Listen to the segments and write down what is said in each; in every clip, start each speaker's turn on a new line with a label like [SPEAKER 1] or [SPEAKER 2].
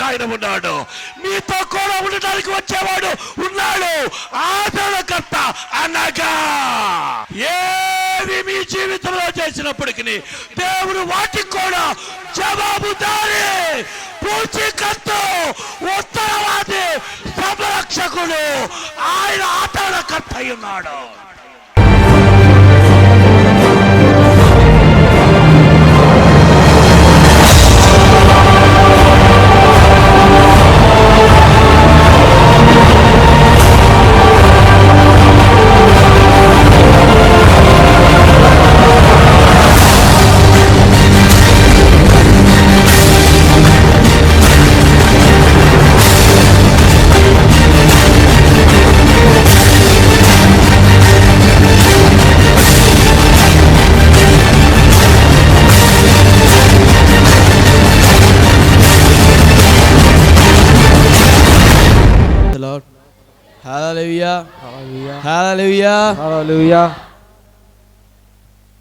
[SPEAKER 1] ఆయన ఉన్నాడు. మీతో కూడా ఉండడానికి వచ్చేవాడు ఉన్నాడు. ఆదరణకర్త అనగా ఏది మీ జీవితంలో చేసినప్పటికీ దేవుడు వాటికి కూడా జవాబుదారి, పూచీకత్తు, ఉత్తరవాది, సంరక్షకుడు. ఆయన ఆదరణకర్త అయి ఉన్నాడు.
[SPEAKER 2] Hallelujah. Hallelujah. Hallelujah. Hallelujah.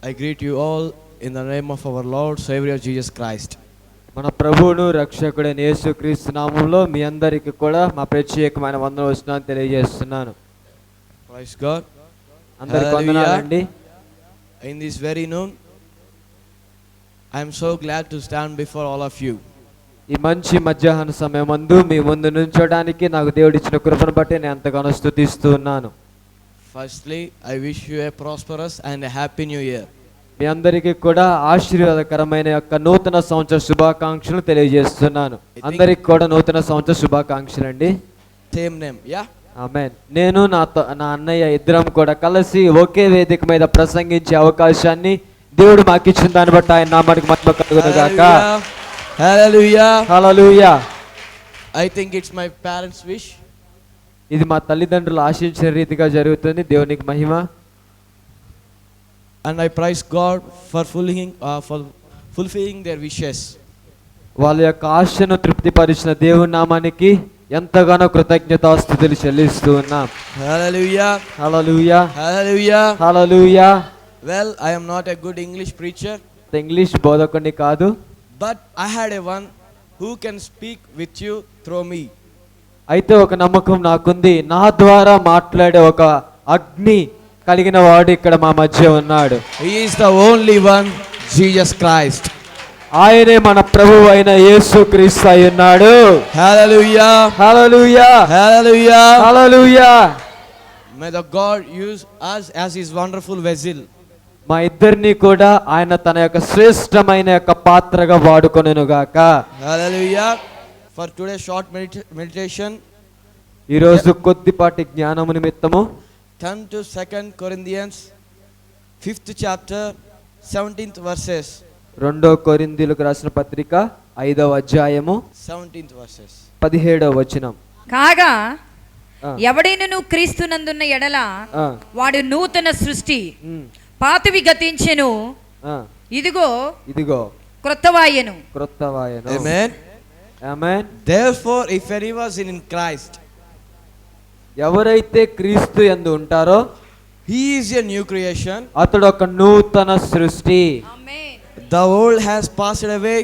[SPEAKER 2] I greet you all in the name of our Lord Savior Jesus Christ.
[SPEAKER 3] మన ప్రభువును రక్షకుడైన యేసుక్రీస్తు నామములో మీ అందరికీ కూడా మా ప్రత్యేకమైన వందనాలు తెలియజేస్తున్నాను.
[SPEAKER 2] Praise God.
[SPEAKER 3] అందరికీ వందనాలండి.
[SPEAKER 2] In this very noon, I am so glad to stand before all of you.
[SPEAKER 3] ఈ మంచి మధ్యాహ్న సమయమందు మీ ముందు నుంచోడానికి నాకు దేవుడు ఇచ్చిన కృపను బట్టి నేను ఎంతగానో స్తుతిస్తూ ఉన్నాను.
[SPEAKER 2] Firstly, I wish you a prosperous and a happy new year.
[SPEAKER 3] మీ అందరికీ కూడా ఆశీర్వాదకరమైన యొక్క నూతన సంవత్సర శుభాకాంక్షలు తెలియజేస్తున్నాను. అందరికి కూడా నూతన సంవత్సర శుభాకాంక్షలు అండి.
[SPEAKER 2] Same name, yeah?
[SPEAKER 3] ఆమేన్. నేను నా అన్నయ్య ఇద్దరం కూడా కలిసి ఒకే వేదిక మీద ప్రసంగించే అవకాశాన్ని దేవుడు మాకు ఇచ్చిన దాన్ని బట్టి ఆయన నామానికి మహిమ కలుగును గాక.
[SPEAKER 2] Hallelujah.
[SPEAKER 3] Hallelujah.
[SPEAKER 2] I think it's my parents' wish.
[SPEAKER 3] ఇది మా తల్లిదండ్రులు ఆశించిన రీతిగా జరుగుతుంది. దేవునికి మహిమ.
[SPEAKER 2] And I praise God for fulfilling their wishes.
[SPEAKER 3] వాళ్ళ యొక్క ఆశను తృప్తిపరిచిన దేవుని నామానికి ఎంతగానో కృతజ్ఞతాస్తుతులు చెల్లిస్తూ ఉన్నాం.
[SPEAKER 2] Hallelujah.
[SPEAKER 3] Hallelujah.
[SPEAKER 2] Hallelujah.
[SPEAKER 3] Hallelujah.
[SPEAKER 2] Well, I am not a good English preacher.
[SPEAKER 3] English బోధకుడిని కాదు.
[SPEAKER 2] But I had a one who can speak with you through me.
[SPEAKER 3] అయితే ఒక నమ్మకం నాకుంది, నా ద్వారా మాట్లాడే ఒక అగ్ని కలిగిన వాడు ఇక్కడ మా మధ్య ఉన్నాడు.
[SPEAKER 2] He is the only one, Jesus Christ.
[SPEAKER 3] ఆయనే మన ప్రభువు అయిన యేసుక్రీస్తు అయి ఉన్నాడు.
[SPEAKER 2] Hallelujah.
[SPEAKER 3] Hallelujah.
[SPEAKER 2] Hallelujah.
[SPEAKER 3] Hallelujah.
[SPEAKER 2] May the God use us as his wonderful vessel.
[SPEAKER 3] మా ఇద్దరిని కూడా ఆయన తన యొక్క శ్రేష్టమైన యొక్క పాత్రగా వాడుకొనెను గాక.
[SPEAKER 2] Hallelujah. For today's short meditation,
[SPEAKER 3] ఈ రోజు కొద్దిపాటి జ్ఞానము నిమిత్తము
[SPEAKER 2] turn to 2 Corinthians 5th chapter 17th verses.
[SPEAKER 3] 2 కొరింథీయులకు రాసిన పత్రిక 5వ అధ్యాయము
[SPEAKER 2] 17th verses.
[SPEAKER 3] 17వ వచనం.
[SPEAKER 4] కాగా ఎవడైనను క్రీస్తునందున్న ఎడల వాడు నూతన సృష్టి, పాతవి గతించెను, ఇదిగో
[SPEAKER 3] ఇదిగో
[SPEAKER 4] క్రొత్తవాయెను.
[SPEAKER 2] Amen.
[SPEAKER 3] Amen.
[SPEAKER 2] Therefore, if anyone is in Christ,
[SPEAKER 3] ఎవరైతే క్రీస్తు యందు ఉంటారో
[SPEAKER 2] he is a new creation.
[SPEAKER 3] అతడు ఒక నూతన సృష్టి.
[SPEAKER 4] ఆమేన్.
[SPEAKER 2] The old has passed away.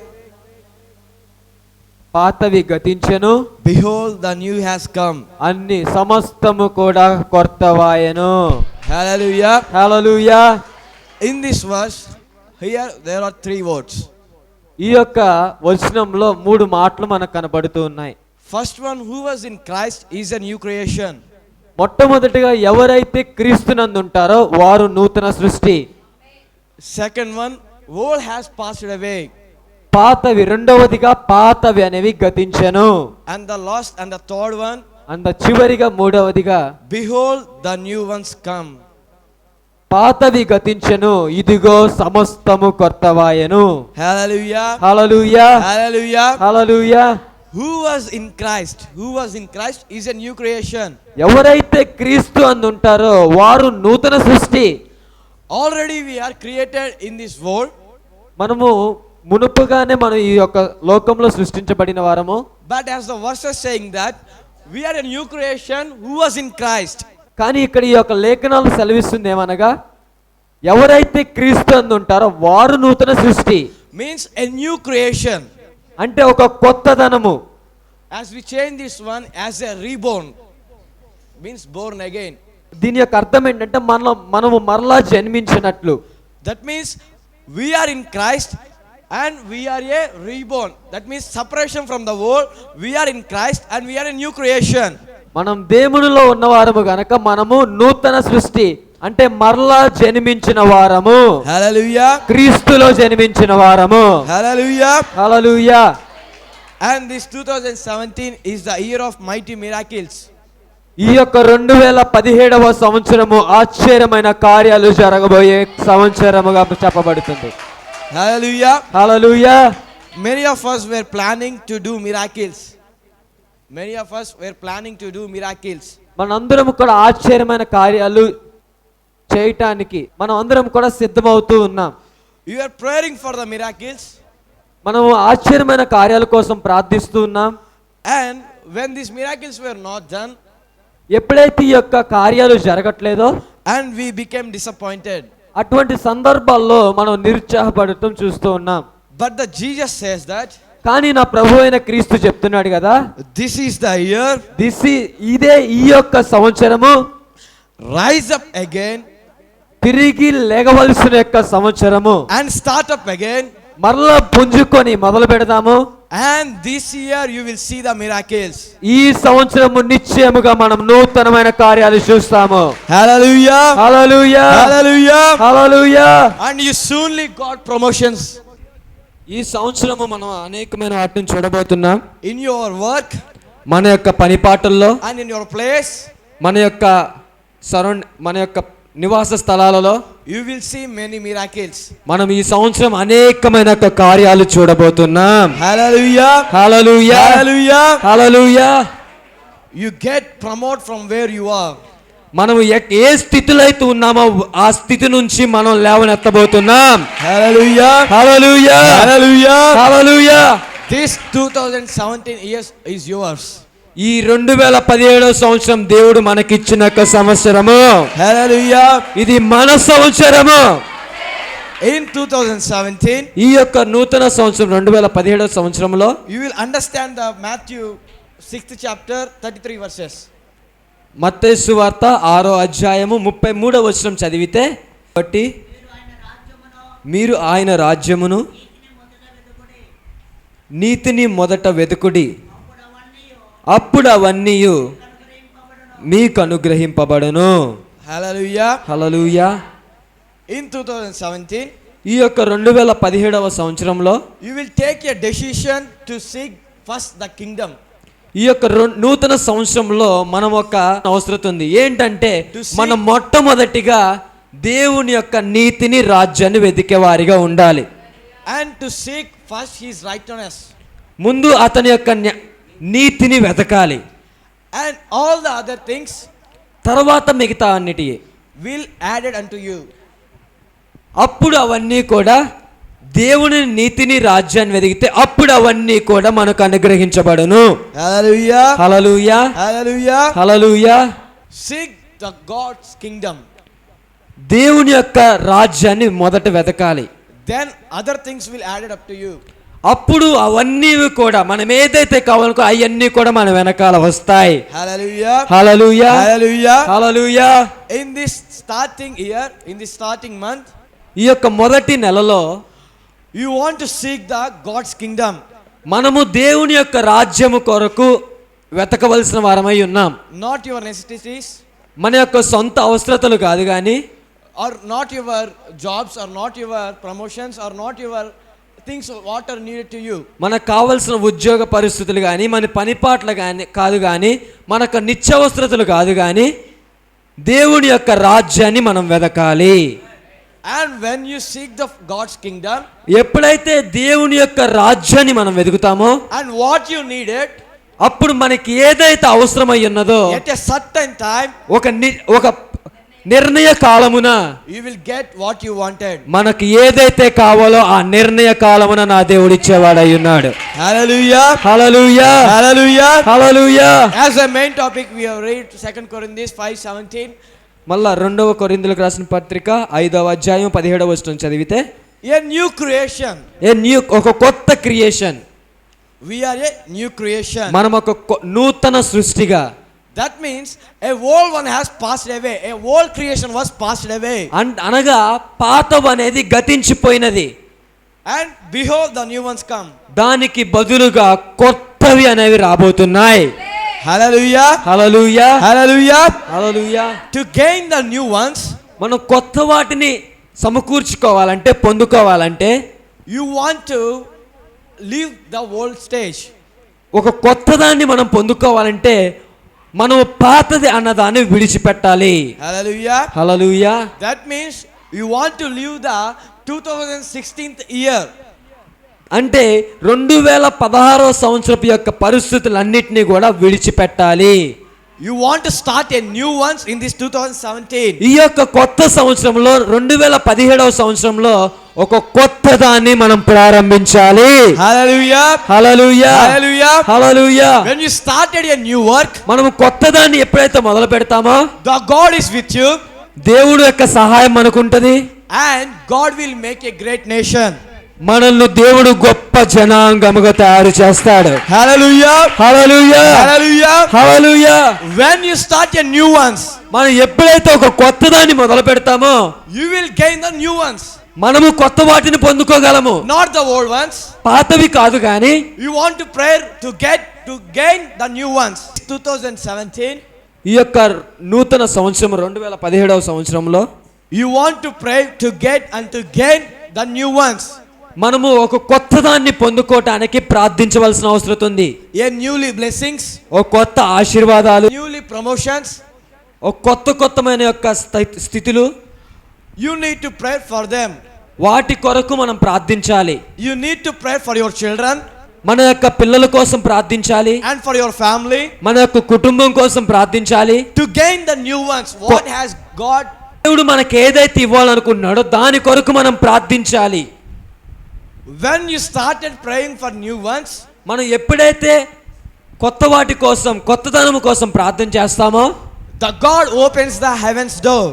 [SPEAKER 3] పాతవి గతించెను,
[SPEAKER 2] Behold, the new has come.
[SPEAKER 3] అన్ని సమస్తము కూడా కొత్తవాయెను.
[SPEAKER 2] Hallelujah.
[SPEAKER 3] Hallelujah.
[SPEAKER 2] In this verse, here there are 3 words.
[SPEAKER 3] ఈ యొక్క వచనంలో 3 మాటలు మనకు కనబడుతూ ఉన్నాయి.
[SPEAKER 2] First one, who was in Christ is a new creation.
[SPEAKER 3] మొట్టమొదటిగా ఎవరైతే క్రీస్తునందు ఉంటారో వారు నూతన సృష్టి.
[SPEAKER 2] Second one, old has passed away.
[SPEAKER 3] పాతవి, రెండవదిగా పాతవి అనేవి గతించెను.
[SPEAKER 2] And the last and the third one,
[SPEAKER 3] చివరిగా మూడవదిగా
[SPEAKER 2] behold, the new ones come.
[SPEAKER 3] పాతవి గతించెను, ఇదిగో సమస్తము కొత్తవాయెను.
[SPEAKER 2] Hallelujah.
[SPEAKER 3] Hallelujah.
[SPEAKER 2] Hallelujah.
[SPEAKER 3] Hallelujah.
[SPEAKER 2] Who was in Christ is a new creation.
[SPEAKER 3] ఎవరైతే క్రీస్తు అందు ఉంటారో వారు నూతన సృష్టి.
[SPEAKER 2] Already we are created in this world.
[SPEAKER 3] మనము మునుపుగానే మనం ఈ యొక్క లోకంలో సృష్టించబడిన వారము.
[SPEAKER 2] But as the verse is saying that we are a new creation who was in Christ.
[SPEAKER 3] కానీ ఇక్కడ ఈ యొక్క లేఖనాలు సెలవిస్తుంది ఏమనగా ఎవరైతే క్రీస్తు అందు ఉంటారో వారు నూతన సృష్టి.
[SPEAKER 2] Means a new creation.
[SPEAKER 3] అంటే ఒక కొత్తదనము.
[SPEAKER 2] as we change this one as a reborn, means born again.
[SPEAKER 3] దీని యొక్క అర్థం ఏంటంటే మనము మరలా జన్మించినట్లు.
[SPEAKER 2] That means we are in Christ and we are a reborn. That means separation from the world. We are in Christ and we are a new creation.
[SPEAKER 3] మనం దేవునిలో ఉన్నవారము గనక మనము నూతన సృష్టి, అంటే మరలా జన్మించిన వారము.
[SPEAKER 2] Hallelujah.
[SPEAKER 3] క్రీస్తులో జన్మించిన వారము.
[SPEAKER 2] Hallelujah.
[SPEAKER 3] Hallelujah.
[SPEAKER 2] And this 2017 is the year of mighty miracles.
[SPEAKER 3] ఈ యొక్క 2017వ సంవత్సరము ఆశ్చర్యమైన కార్యాలు జరగబోయే సంవత్సరముగా చెప్పబడుతుంది.
[SPEAKER 2] Hallelujah.
[SPEAKER 3] Hallelujah.
[SPEAKER 2] Many of us were planning to do miracles. Many of us were planning to do miracles.
[SPEAKER 3] మనందరం కూడా ఆశ్చర్యమైన కార్యాలు చేయటానికి మనం అందరం కూడా సిద్ధమవుతూ ఉన్నాం.
[SPEAKER 2] You are praying for the miracles.
[SPEAKER 3] మనము ఆశ్చర్యమైన కార్యాల కోసం ప్రార్థిస్తూ ఉన్నాం.
[SPEAKER 2] And when these miracles were not done,
[SPEAKER 3] ఎప్పుడైతే ఈ యొక్క కార్యాలు జరగట్లేదో
[SPEAKER 2] and we became disappointed.
[SPEAKER 3] అటువంటి సందర్భాల్లో మనం నిరుత్సాహపడటం చూస్తూ ఉన్నాం.
[SPEAKER 2] But the Jesus says that
[SPEAKER 3] కానీ నా ప్రభు అయిన క్రీస్తు చెప్తున్నాడు కదా,
[SPEAKER 2] this is the year,
[SPEAKER 3] ఇదే ఈ యొక్క సంవత్సరము
[SPEAKER 2] rise up again
[SPEAKER 3] తిరిగి లేగవలసిన యొక్క సంవత్సరము,
[SPEAKER 2] and start up again.
[SPEAKER 3] మరలా పుంజుకొని మొదలు పెడదాము.
[SPEAKER 2] And this year you will see the miracles.
[SPEAKER 3] ఈ సంవత్సరము నిశ్చయముగా మనం నూతనమైన కార్యాలు చూస్తాము.
[SPEAKER 2] Hallelujah.
[SPEAKER 3] Hallelujah.
[SPEAKER 2] Hallelujah.
[SPEAKER 3] Hallelujah.
[SPEAKER 2] And you soonly got promotions
[SPEAKER 3] ఈ సంవత్సరము మనం అనేకమైన వాటిని చూడబోతున్నాం.
[SPEAKER 2] in your work
[SPEAKER 3] మన యొక్క పనిపాటల్లో,
[SPEAKER 2] and in your place.
[SPEAKER 3] మన యొక్క మన యొక్క నివాస స్థలాలలో
[SPEAKER 2] You will see many miracles.
[SPEAKER 3] మనం ఈ సంవత్సరం అనేకమైన కార్యాలు చూడబోతున్నాం.
[SPEAKER 2] Hallelujah.
[SPEAKER 3] Hallelujah.
[SPEAKER 2] Hallelujah.
[SPEAKER 3] Hallelujah.
[SPEAKER 2] You get promoted from where you are.
[SPEAKER 3] మనం ఏ స్థితిలో అయితే ఉన్నామో ఆ స్థితి నుంచి మనం లేవనెత్తబోతున్నాం.
[SPEAKER 2] Hallelujah.
[SPEAKER 3] Hallelujah.
[SPEAKER 2] Hallelujah.
[SPEAKER 3] Hallelujah.
[SPEAKER 2] This 2017 years is yours.
[SPEAKER 3] ఈ 2017 సంవత్సరం దేవుడు మనకిచ్చిన ఒక సంవత్సరము.
[SPEAKER 2] Hallelujah.
[SPEAKER 3] ఇది మన సంవత్సరము.
[SPEAKER 2] In 2017
[SPEAKER 3] ఈ యొక్క నూతన సంవత్సరం 2017 సంవత్సరంలో
[SPEAKER 2] you will understand the Matthew 6th chapter 33 verses.
[SPEAKER 3] మత్తయి సువార్త 6వ అధ్యాయము 33వ వచనం చదివితే, కాబట్టి మీరు ఆయన రాజ్యమును నీతిని మొదట వెతుకుడి, అప్పుడు అవన్నీ మీకు అనుగ్రహింపబడును.
[SPEAKER 2] Hallelujah.
[SPEAKER 3] హల్లెలూయా.
[SPEAKER 2] In 2017
[SPEAKER 3] ఈ యొక్క 2017వ సంవత్సరంలో
[SPEAKER 2] you will take a decision to seek first the kingdom.
[SPEAKER 3] ఈ యొక్క నూతన సంవత్సరంలో మనం ఒక అవసరం ఉంది. ఏంటంటే మనం మొట్టమొదటిగా దేవుని యొక్క నీతిని, రాజ్యాన్ని వెతికే వారిగా ఉండాలి.
[SPEAKER 2] And to seek first his righteousness.
[SPEAKER 3] ముందు అతని యొక్క నీతిని వెతకాలి.
[SPEAKER 2] And all the other things
[SPEAKER 3] తర్వాత మిగతా అన్నిటి
[SPEAKER 2] will added unto you.
[SPEAKER 3] అప్పుడు అవన్నీ కూడా దేవుని నీతిని, రాజ్యాన్ని వెతికితే అప్పుడు అవన్నీ కూడా మనకు అనుగ్రహించబడును.
[SPEAKER 2] Hallelujah.
[SPEAKER 3] Hallelujah.
[SPEAKER 2] Hallelujah.
[SPEAKER 3] Hallelujah.
[SPEAKER 2] Seek the God's kingdom.
[SPEAKER 3] దేవుని యొక్క రాజ్యాన్ని మొదట వెతకాలి.
[SPEAKER 2] Then other things will added up to you.
[SPEAKER 3] అప్పుడు అవన్నీ కూడా మనం ఏదైతే కావాలనుకో అవన్నీ కూడా మన వెనకాల వస్తాయి.
[SPEAKER 2] Hallelujah.
[SPEAKER 3] Hallelujah.
[SPEAKER 2] Hallelujah.
[SPEAKER 3] Hallelujah.
[SPEAKER 2] In this starting year, in this starting month,
[SPEAKER 3] ఈ యొక్క మొదటి నెలలో
[SPEAKER 2] you want to seek the God's kingdom.
[SPEAKER 3] మనము దేవుని యొక్క రాజ్యము కొరకు వెతకవలసిన వారమై ఉన్నాం.
[SPEAKER 2] Not your necessities,
[SPEAKER 3] మన యొక్క సొంత అవసరతలు కాదు కానీ,
[SPEAKER 2] or not your jobs, or not your promotions, or not your things what are needed to you.
[SPEAKER 3] మనకు కావలసిన ఉద్యోగ పరిస్థితులు కానీ, మన పనిపాట్లు కానీ కాదు కానీ, మనకు నిత్యావసరతలు కాదు కానీ, దేవుని యొక్క రాజ్యాన్ని మనం వెతకాలి.
[SPEAKER 2] And when you seek the God's kingdom,
[SPEAKER 3] ఎప్పుడైతే దేవుని యొక్క రాజ్యాన్ని మనం వెతుకుతామో,
[SPEAKER 2] and what you needed
[SPEAKER 3] అప్పుడు మనకి ఏదైతే అవసరమై ఉన్నదో
[SPEAKER 2] at a certain time,
[SPEAKER 3] ఒక నిర్ణయ కాలమున
[SPEAKER 2] you will get what you wanted.
[SPEAKER 3] మనకి ఏదైతే కావాలో ఆ నిర్ణయ కాలమున నా దేవుడు ఇచ్చేవాడై ఉన్నాడు.
[SPEAKER 2] Hallelujah.
[SPEAKER 3] Hallelujah.
[SPEAKER 2] Hallelujah.
[SPEAKER 3] Hallelujah.
[SPEAKER 2] As a main topic, we have read 2 Corinthians 5:17.
[SPEAKER 3] మళ్ళా 2వ కొరింథీయులకు రాసిన పత్రిక 5వ అధ్యాయం 17వ వచనం చదివితే,
[SPEAKER 2] A new creation.
[SPEAKER 3] ఒక కొత్త creation.
[SPEAKER 2] we are a new creation.
[SPEAKER 3] మనం ఒక నూతన సృష్టిగా.
[SPEAKER 2] That means a old one has passed away. A old creation was passed away.
[SPEAKER 3] అనగా పాతవ అనేది గతించిపోయినది.
[SPEAKER 2] And behold, the new ones come.
[SPEAKER 3] దానికి బదులుగా కొత్తవి అనేవి రాబోతున్నాయి.
[SPEAKER 2] Hallelujah.
[SPEAKER 3] Hallelujah,
[SPEAKER 2] Hallelujah.
[SPEAKER 3] Hallelujah.
[SPEAKER 2] To gain the new ones,
[SPEAKER 3] మనం కొత్త వాటిని సమకూర్చుకోవాలంటే, పొందుకోవాలంటే,
[SPEAKER 2] you want to leave the old stage.
[SPEAKER 3] ఒక కొత్త దాన్ని మనం పొందుకోవాలంటే మనం పాతది అన్నదాన్ని విడిచిపెట్టాలి.
[SPEAKER 2] Hallelujah.
[SPEAKER 3] Hallelujah.
[SPEAKER 2] That means you want to leave the 2016th year.
[SPEAKER 3] అంటే 2016వ సంవత్సరపు యొక్క పరిస్థితులన్నిటినీ కూడా విడిచిపెట్టాలి.
[SPEAKER 2] You want to start a new ones in this 2017.
[SPEAKER 3] ఈ యొక్క కొత్త సంవత్సరంలో 2017వ సంవత్సరంలో ఒక కొత్త దాన్ని మనం ప్రారంభించాలి.
[SPEAKER 2] Hallelujah.
[SPEAKER 3] Hallelujah,
[SPEAKER 2] Hallelujah.
[SPEAKER 3] Hallelujah.
[SPEAKER 2] When you started a new work,
[SPEAKER 3] మనం కొత్త దాన్ని ఎప్పుడైతే మొదలు పెడతామో
[SPEAKER 2] the God is with you
[SPEAKER 3] దేవుడు యొక్క సహాయం మనకుంటది.
[SPEAKER 2] and God will make a great nation.
[SPEAKER 3] మనల్ని దేవుడు గొప్ప జనాంగముగా తయారు చేస్తాడు.
[SPEAKER 2] Hallelujah.
[SPEAKER 3] Hallelujah,
[SPEAKER 2] Hallelujah.
[SPEAKER 3] Hallelujah.
[SPEAKER 2] When you start a new ones,
[SPEAKER 3] మనం ఎప్పుడైతే ఒక కొత్త దాన్ని మొదలు పెడతామో
[SPEAKER 2] you will gain the new ones,
[SPEAKER 3] మనము కొత్త వాటిని పొందుకోగలము,
[SPEAKER 2] not the old ones.
[SPEAKER 3] పాతవి కాదు కానీ.
[SPEAKER 2] You want to pray to gain the new ones. 2017,
[SPEAKER 3] ఈ యొక్క నూతన సంవత్సరం 2017వ సంవత్సరంలో
[SPEAKER 2] you want to pray to get and to gain the new ones.
[SPEAKER 3] మనము ఒక కొత్త దాన్ని పొందుకోవటానికి ప్రార్థించవలసిన అవసరం ఉంది.
[SPEAKER 2] A newly blessings,
[SPEAKER 3] ఒక కొత్త ఆశీర్వాదాలు,
[SPEAKER 2] newly promotions.
[SPEAKER 3] ఒక కొత్తమైన యొక్క స్థితులు,
[SPEAKER 2] You need to pray for them.
[SPEAKER 3] వాటి కొరకు మనం ప్రార్థించాలి.
[SPEAKER 2] You need to pray for your children
[SPEAKER 3] మన యొక్క పిల్లల కోసం ప్రార్థించాలి,
[SPEAKER 2] and for your family
[SPEAKER 3] మన యొక్క కుటుంబం కోసం ప్రార్థించాలి.
[SPEAKER 2] to gain the new ones. What has God?
[SPEAKER 3] దేవుడు మనకి ఏదైతే ఇవ్వాలనుకున్నాడో దాని కొరకు మనం ప్రార్థించాలి.
[SPEAKER 2] When you started praying for new ones,
[SPEAKER 3] మనం ఎప్పుడైతే కొత్త వాటి కోసం, కొత్తదనం కోసం ప్రార్థన చేస్తామో
[SPEAKER 2] the God opens the heavens door.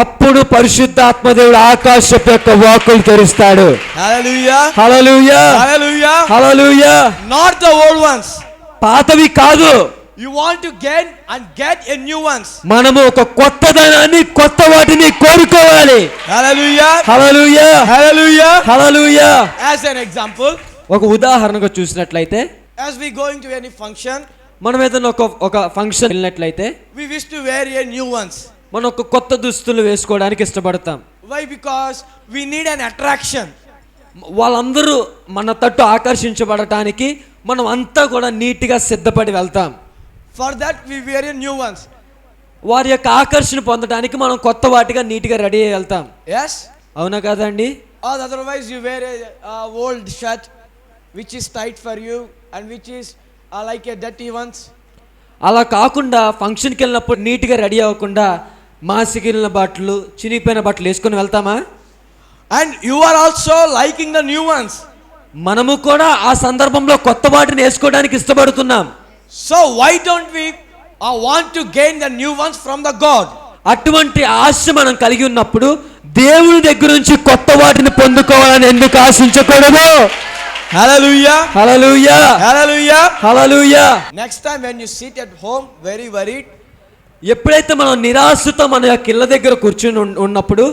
[SPEAKER 3] అప్పుడు పరిశుద్ధాత్మ దేవుడు ఆకాశపు యొక్క వాకులు తెరుస్తాడు.
[SPEAKER 2] Hallelujah.
[SPEAKER 3] Hallelujah,
[SPEAKER 2] Hallelujah.
[SPEAKER 3] Hallelujah.
[SPEAKER 2] Not the old ones.
[SPEAKER 3] పాతవి కాదు,
[SPEAKER 2] You want to gain and get a new ones.
[SPEAKER 3] మనము ఒక కొత్తదనాన్ని, కొత్త వాటిని కోరుకోవాలి.
[SPEAKER 2] Hallelujah.
[SPEAKER 3] Hallelujah,
[SPEAKER 2] Hallelujah.
[SPEAKER 3] Hallelujah.
[SPEAKER 2] As an example,
[SPEAKER 3] ఒక ఉదాహరణగా చూసినట్లయితే,
[SPEAKER 2] as we going to any function,
[SPEAKER 3] మనం ఏదైనా ఒక ఫంక్షన్ వెళ్ళినట్లయితే
[SPEAKER 2] we wish to wear a new ones.
[SPEAKER 3] మనం ఒక కొత్త దుస్తులు వేసుకోవడానికి ఇష్టపడతాం.
[SPEAKER 2] Why? Because we need an attraction.
[SPEAKER 3] వాళ్ళందరూ మన తట్టు ఆకర్షించబడటానికి మనం అంతా కూడా నీట్గా సిద్ధపడి వెళ్తాం.
[SPEAKER 2] For that we wear a new ones.
[SPEAKER 3] వారి యొక్క ఆకర్షణ పొందడానికి మనం కొత్త వాటిగా నీట్గా రెడీ అయ్యి వెళ్తాం.
[SPEAKER 2] Yes?
[SPEAKER 3] అవునా కాదండి?
[SPEAKER 2] Or otherwise you wear a old shirt which is tight for you and which is like a dirty ones.
[SPEAKER 3] అలా కాకుండా ఫంక్షన్కి వెళ్ళినప్పుడు నీట్గా రెడీ అవ్వకుండా మాసిగిలిన బట్టలు, చినిగిపోయిన బట్టలు వేసుకొని వెళ్తామా?
[SPEAKER 2] And you are also liking the new ones.
[SPEAKER 3] మనము కూడా ఆ సందర్భంలో కొత్త వాటిని వేసుకోవడానికి ఇష్టపడుతున్నాం.
[SPEAKER 2] So why don't we want to gain the new ones from the God?
[SPEAKER 3] అటువంటి ఆశ మనం కలిగి ఉన్నప్పుడు దేవుని దగ్గర నుంచి కొత్త వాటిని పొందుకోవాలని ఎందుకు ఆశించకూడదు?
[SPEAKER 2] Hallelujah.
[SPEAKER 3] Hallelujah,
[SPEAKER 2] Hallelujah.
[SPEAKER 3] Hallelujah.
[SPEAKER 2] Next time when you sit at home very worried,
[SPEAKER 3] ఎప్పుడైతే మనం నిరాశతో మన యొక్క ఇళ్ళ దగ్గర కూర్చుని ఉన్నప్పుడు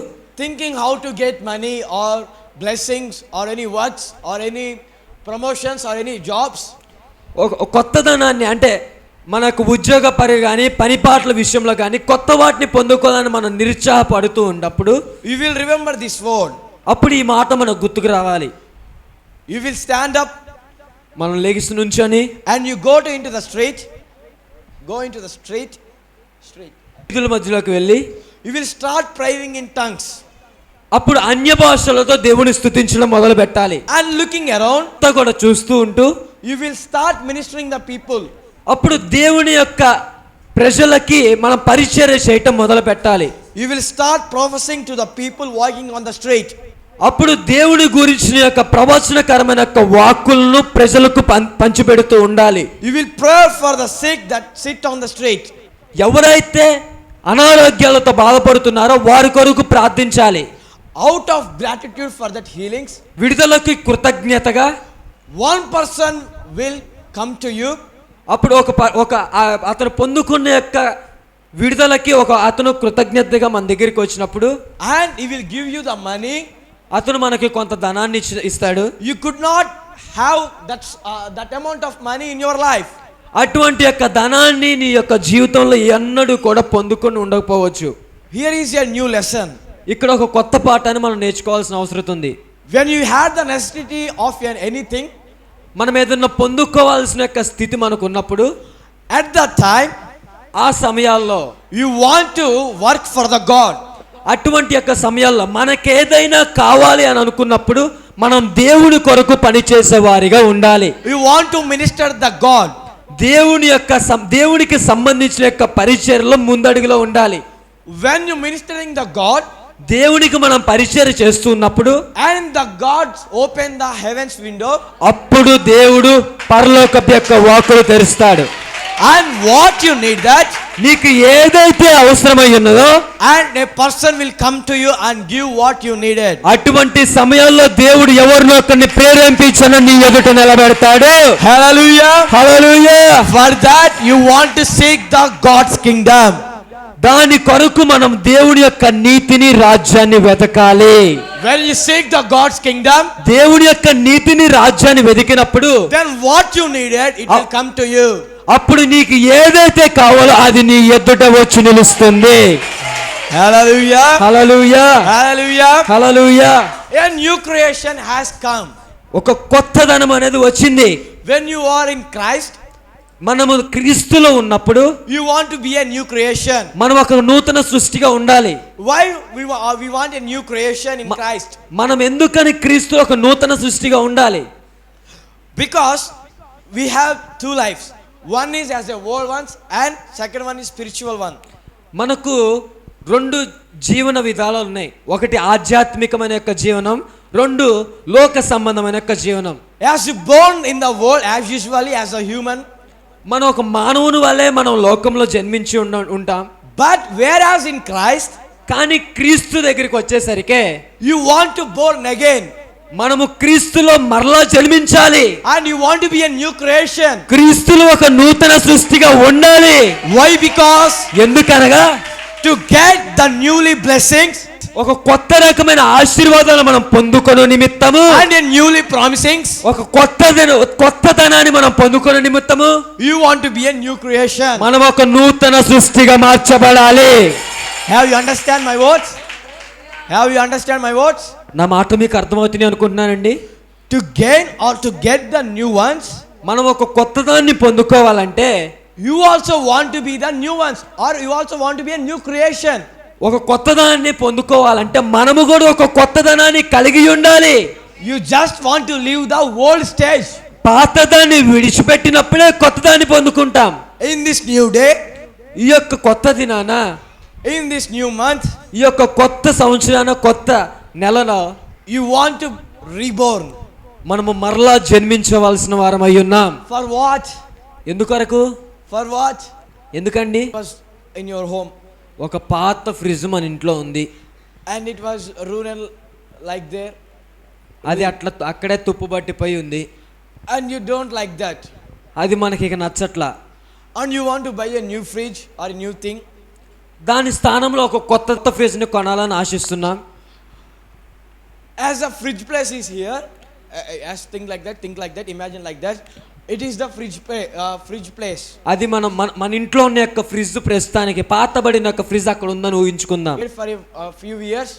[SPEAKER 2] thinking how to get money or blessings or any works or any promotions or any jobs,
[SPEAKER 3] ఒక కొత్తదనాన్ని, అంటే మనకు ఉద్యోగ పరి కానీ పనిపాట్ల విషయంలో కానీ కొత్త వాటిని పొందుకోవాలని మనం నిరుత్సాహపడుతూ ఉన్నప్పుడు
[SPEAKER 2] you will remember this word.
[SPEAKER 3] అప్పుడు ఈ మాట మనకు గుర్తుకు రావాలి.
[SPEAKER 2] You will stand up
[SPEAKER 3] మనం లెగిసి నుంచొని
[SPEAKER 2] and you go into the street,
[SPEAKER 3] వీధుల మధ్యలోకి వెళ్ళి
[SPEAKER 2] you will start praying in tongues
[SPEAKER 3] అప్పుడు అన్య భాషలతో దేవుని స్తుతించడం మొదలు పెట్టాలి.
[SPEAKER 2] and looking around,
[SPEAKER 3] అంతా కూడా చూస్తూ ఉంటూ
[SPEAKER 2] you will start ministering the people.
[SPEAKER 3] అప్పుడు దేవుని యొక్క ప్రజలకి మనం పరిచర్య చేయటం మొదలు పెట్టాలి.
[SPEAKER 2] You will start prophesying to the people walking on the street.
[SPEAKER 3] అప్పుడు దేవుని గురించిన యొక్క ప్రవచనకరమైన యొక్క వాక్కులను ప్రజలకు పంచిపెడుతూ ఉండాలి.
[SPEAKER 2] You will pray for the sick that sit on the street.
[SPEAKER 3] ఎవరైతే అనారోగ్యాలతో బాధపడుతున్నారో వారి కొరకు ప్రార్థించాలి.
[SPEAKER 2] Out of gratitude for that healings,
[SPEAKER 3] విడుదలకి కృతజ్ఞతగా
[SPEAKER 2] one person will come to you,
[SPEAKER 3] అప్పుడు అతను పొందుకున్న యొక్క విడుదలకి అతను కృతజ్ఞతగా మన దగ్గరికి వచ్చినప్పుడు
[SPEAKER 2] and he will give you the money.
[SPEAKER 3] అతను మనకి కొంత ధనాన్ని ఇస్తాడు.
[SPEAKER 2] You could not have that amount of money in your life.
[SPEAKER 3] అటువంటి యొక్క ధనాన్ని నీ యొక్క జీవితంలో ఎన్నడూ కూడా పొందుకొని ఉండకపోవచ్చు.
[SPEAKER 2] Here is a new lesson.
[SPEAKER 3] ఇక్కడ ఒక కొత్త పాఠాన్ని మనం నేర్చుకోవాల్సిన అవసరం ఉంది.
[SPEAKER 2] When you had the necessity of anything,
[SPEAKER 3] మనం ఏదైనా పొందుకోవాల్సిన యొక్క స్థితి మనకు ఉన్నప్పుడు,
[SPEAKER 2] at that time
[SPEAKER 3] ఆ సమయాల్లో
[SPEAKER 2] you want to work for the God.
[SPEAKER 3] అటువంటి యొక్క సమయాల్లో మనకేదైనా కావాలి అని అనుకున్నప్పుడు మనం దేవుని కొరకు పనిచేసే వారిగా ఉండాలి.
[SPEAKER 2] You want to minister the God.
[SPEAKER 3] దేవునికి సంబంధించిన యొక్క పరిచర్యలో ముందడుగులో ఉండాలి.
[SPEAKER 2] When you ministering the God,
[SPEAKER 3] దేవునికి మనం పరిచర్య చేస్తున్నప్పుడు
[SPEAKER 2] and the God open the heavens window,
[SPEAKER 3] అప్పుడు దేవుడు పరలోకపు యొక్క వాకులు తెరుస్తాడు.
[SPEAKER 2] and what you need that,
[SPEAKER 3] నీకు ఏదైతే అవసరమై ఉన్నదో
[SPEAKER 2] and a person will come to you and give what you needed.
[SPEAKER 3] అటువంటి సమయాల్లో దేవుడు ఎవరినో ఒకరిని ప్రేరేపించను నీ ఎదుట నిలబెడతాడు.
[SPEAKER 2] Hallelujah.
[SPEAKER 3] Hallelujah.
[SPEAKER 2] For that you want to seek the God's kingdom.
[SPEAKER 3] దాని కొరకు మనం దేవుని యొక్క నీతిని రాజ్యాన్ని వెతకాలి.
[SPEAKER 2] When you seek the God's kingdom,
[SPEAKER 3] దేవుని యొక్క నీతిని రాజ్యాన్ని వెతికినప్పుడు
[SPEAKER 2] then what you needed, it will come to you.
[SPEAKER 3] అప్పుడు నీకు ఏదైతే కావాలో అది నీ ఎదుట వచ్చి నిలుస్తుంది.
[SPEAKER 2] Hallelujah.
[SPEAKER 3] Hallelujah.
[SPEAKER 2] Hallelujah.
[SPEAKER 3] Hallelujah.
[SPEAKER 2] A new creation has come.
[SPEAKER 3] ఒక కొత్తదనం అనేది వచ్చింది.
[SPEAKER 2] When you are in Christ,
[SPEAKER 3] మనము క్రీస్తులో ఉన్నప్పుడు
[SPEAKER 2] you want to be a new creation.
[SPEAKER 3] మనం ఒక నూతన సృష్టిగా ఉండాలి.
[SPEAKER 2] Why we want a new creation in Christ?
[SPEAKER 3] మనం ఎందుకని క్రీస్తులో ఒక నూతన సృష్టిగా ఉండాలి?
[SPEAKER 2] Because we have two lives. One is as a world one, and second one is spiritual one.
[SPEAKER 3] మనకు రెండు జీవన విధాలు ఉన్నాయి. ఒకటి ఆధ్యాత్మికమైన యొక్క జీవనం, రెండు లోక సంబంధమైన యొక్క జీవనం.
[SPEAKER 2] As you born in the world, as usually as a human,
[SPEAKER 3] మనం ఒక మానవుని వల్లే మనం లోకంలో జన్మించి ఉంటాం.
[SPEAKER 2] but whereas in Christ,
[SPEAKER 3] కానీ క్రీస్తు దగ్గరికి వచ్చేసరికి
[SPEAKER 2] you want to born again,
[SPEAKER 3] మనము క్రీస్తులో మరలా జన్మించాలి.
[SPEAKER 2] and you want to be a new creation.
[SPEAKER 3] క్రీస్తులో ఒక నూతన సృష్టిగా ఉండాలి.
[SPEAKER 2] Why? Because
[SPEAKER 3] ఎందుకనగా
[SPEAKER 2] to get the newly blessings
[SPEAKER 3] ఒక కొత్త రకమైన ఆశీర్వాదాలు మనం పొందుకొను నిమిత్తము
[SPEAKER 2] and a newly promisings,
[SPEAKER 3] ఒక కొత్తదనాన్ని మనం పొందుకొను నిమిత్తము
[SPEAKER 2] you want to be a new creation.
[SPEAKER 3] మనం ఒక నూతన సృష్టిగా మార్చబడాలి.
[SPEAKER 2] Have you understand my words? Have you understand my words?
[SPEAKER 3] నా మాట మీకు అర్థమవుతుంది అనుకుంటున్నానండి.
[SPEAKER 2] To gain or to get the new ones,
[SPEAKER 3] మనం ఒక కొత్తదాన్ని పొందుకోవాలంటే
[SPEAKER 2] you also want to be the new ones, or you also want to be a new creation.
[SPEAKER 3] ఒక కొత్తదాన్ని పొందుకోవాలంటే మనము కూడా ఒక కొత్తదనాన్ని కలిగి ఉండాలి.
[SPEAKER 2] You just want to leave the old stage.
[SPEAKER 3] పాతదాన్ని విడిచిపెట్టినప్పుడే కొత్తదాన్ని పొందుకుంటాం.
[SPEAKER 2] In this new day,
[SPEAKER 3] ఈ యొక్క కొత్త దినాన,
[SPEAKER 2] in this new month,
[SPEAKER 3] ఈ యొక్క కొత్త సంవత్సరాన, కొత్త నెలలో
[SPEAKER 2] you want to reborn.
[SPEAKER 3] మనము మరలా జన్మించవలసిన వారమై ఉన్నాం.
[SPEAKER 2] For what?
[SPEAKER 3] ఎందుకొరకు?
[SPEAKER 2] For what?
[SPEAKER 3] ఎందుకండి?
[SPEAKER 2] It was in your home,
[SPEAKER 3] ఒక పాత ఫ్రిడ్జ్ మన ఇంట్లో ఉంది.
[SPEAKER 2] and it was ruined like there,
[SPEAKER 3] అది అక్కడే తుప్పుబట్టిపోయి ఉంది.
[SPEAKER 2] and you don't like that,
[SPEAKER 3] అది మనకి ఇక నచ్చట్లా.
[SPEAKER 2] and you want to buy a new fridge or a new thing.
[SPEAKER 3] దాని స్థానంలో ఒక కొత్త ఫ్రిడ్జ్ని కొనాలని ఆశిస్తున్నాం.
[SPEAKER 2] As a fridge place is here, as think like that, imagine like that, it is the fridge place.
[SPEAKER 3] అది మన ఇంట్లో ఉన్న యొక్క ఫ్రిడ్జ్ ప్రస్తుతానికి పాతబడిన యొక్క ఫ్రిడ్జ్ అక్కడ ఉందని ఊహించుకుందాం.
[SPEAKER 2] For a few years,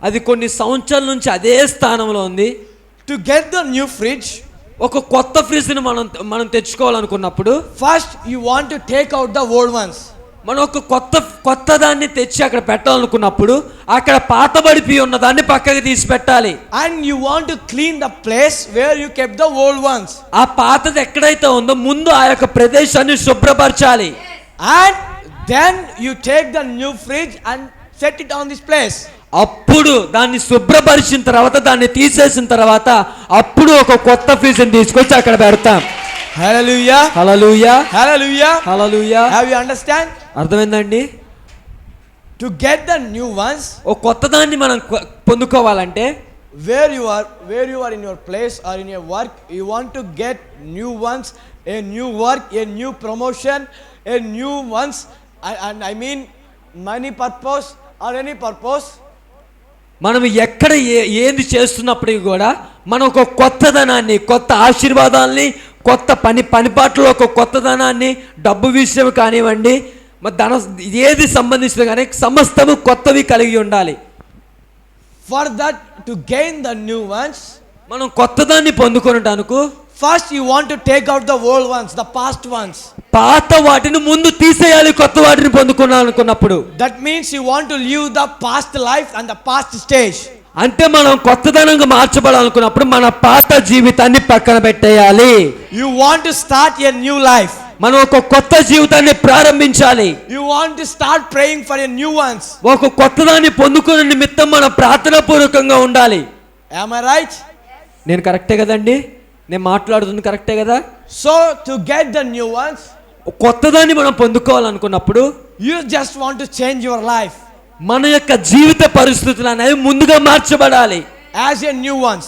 [SPEAKER 3] అది కొన్ని సంవత్సరాల నుంచి అదే స్థానంలో ఉంది.
[SPEAKER 2] to get the new fridge,
[SPEAKER 3] ఒక కొత్త ఫ్రిడ్జ్ని మనం తెచ్చుకోవాలనుకున్నప్పుడు
[SPEAKER 2] first you want to take out the old ones.
[SPEAKER 3] మనం ఒక కొత్త దాన్ని తెచ్చి అక్కడ పెట్టాలనుకున్నప్పుడు అక్కడ పాతబడిపోయి ఉన్న దాన్ని పక్కకి తీసి పెట్టాలి.
[SPEAKER 2] And you want to clean the place where you kept the old ones.
[SPEAKER 3] ఆ పాతది ఎక్కడైతే ఉందో ముందు ఆ యొక్క ప్రదేశాన్ని శుభ్రపరచాలి.
[SPEAKER 2] And then you take the new fridge and set it on this place.
[SPEAKER 3] అప్పుడు దాన్ని శుభ్రపరిచిన తర్వాత, దాన్ని తీసేసిన తర్వాత, అప్పుడు ఒక కొత్త ఫ్రిడ్జ్ని తీసుకొచ్చి అక్కడ పెడతాం.
[SPEAKER 2] Hallelujah.
[SPEAKER 3] Hallelujah.
[SPEAKER 2] Hallelujah.
[SPEAKER 3] Hallelujah.
[SPEAKER 2] Have you understand?
[SPEAKER 3] అర్థమైందండి?
[SPEAKER 2] To get the new ones,
[SPEAKER 3] ఒక కొత్తదాన్ని మనం పొందుకోవాలంటే
[SPEAKER 2] where you are in your place or in your work, you want to get new ones, a new work, a new promotion, a new ones, and I mean money purpose or any purpose.
[SPEAKER 3] మనం ఎక్కడ ఏది చేస్తున్నప్పటికీ కూడా మనం ఒక కొత్తదనాన్ని, కొత్త ఆశీర్వాదాల్ని, కొత్త పనిపాట్లో ఒక కొత్తదనాన్ని, డబ్బు విషయం కానివ్వండి, మరి ఏది సంబంధించిన కానీ సమస్తము కొత్తవి కలిగి ఉండాలి.
[SPEAKER 2] For that, to gain the new ones,
[SPEAKER 3] మనం కొత్తదాన్ని పొందుకొనటానికి
[SPEAKER 2] first you want to take out the old ones, the past ones.
[SPEAKER 3] పాత వాటిని ముందు తీసేయాలి, కొత్త వాటిని పొందుకున్నానుకున్నప్పుడు.
[SPEAKER 2] That means you want to live the past life and the past stage.
[SPEAKER 3] అంటే మనం కొత్తదనంగా మార్చబడాలనుకున్నప్పుడు మన పాత జీవితాన్ని పక్కన పెట్టేయాలి.
[SPEAKER 2] You want to start a new life.
[SPEAKER 3] మనం ఒక కొత్త జీవితాన్ని ప్రారంభించాలి.
[SPEAKER 2] You want to start praying for a new ones.
[SPEAKER 3] ఒక కొత్తదాన్ని పొందుకునే నిమిత్తం మనం ప్రార్థనా పూర్వకంగా ఉండాలి.
[SPEAKER 2] Am I right?
[SPEAKER 3] నేను కరెక్టే కదండి? నేను మాట్లాడుతుంది కరెక్టే కదా?
[SPEAKER 2] So to get the new ones,
[SPEAKER 3] కొత్తదాన్ని మనం పొందుకోవాలనుకున్నప్పుడు
[SPEAKER 2] you just want to change your life
[SPEAKER 3] మన యొక్క జీవిత పరిస్థితులు అనేవి ముందుగా మార్చబడాలి.
[SPEAKER 2] as a new ones,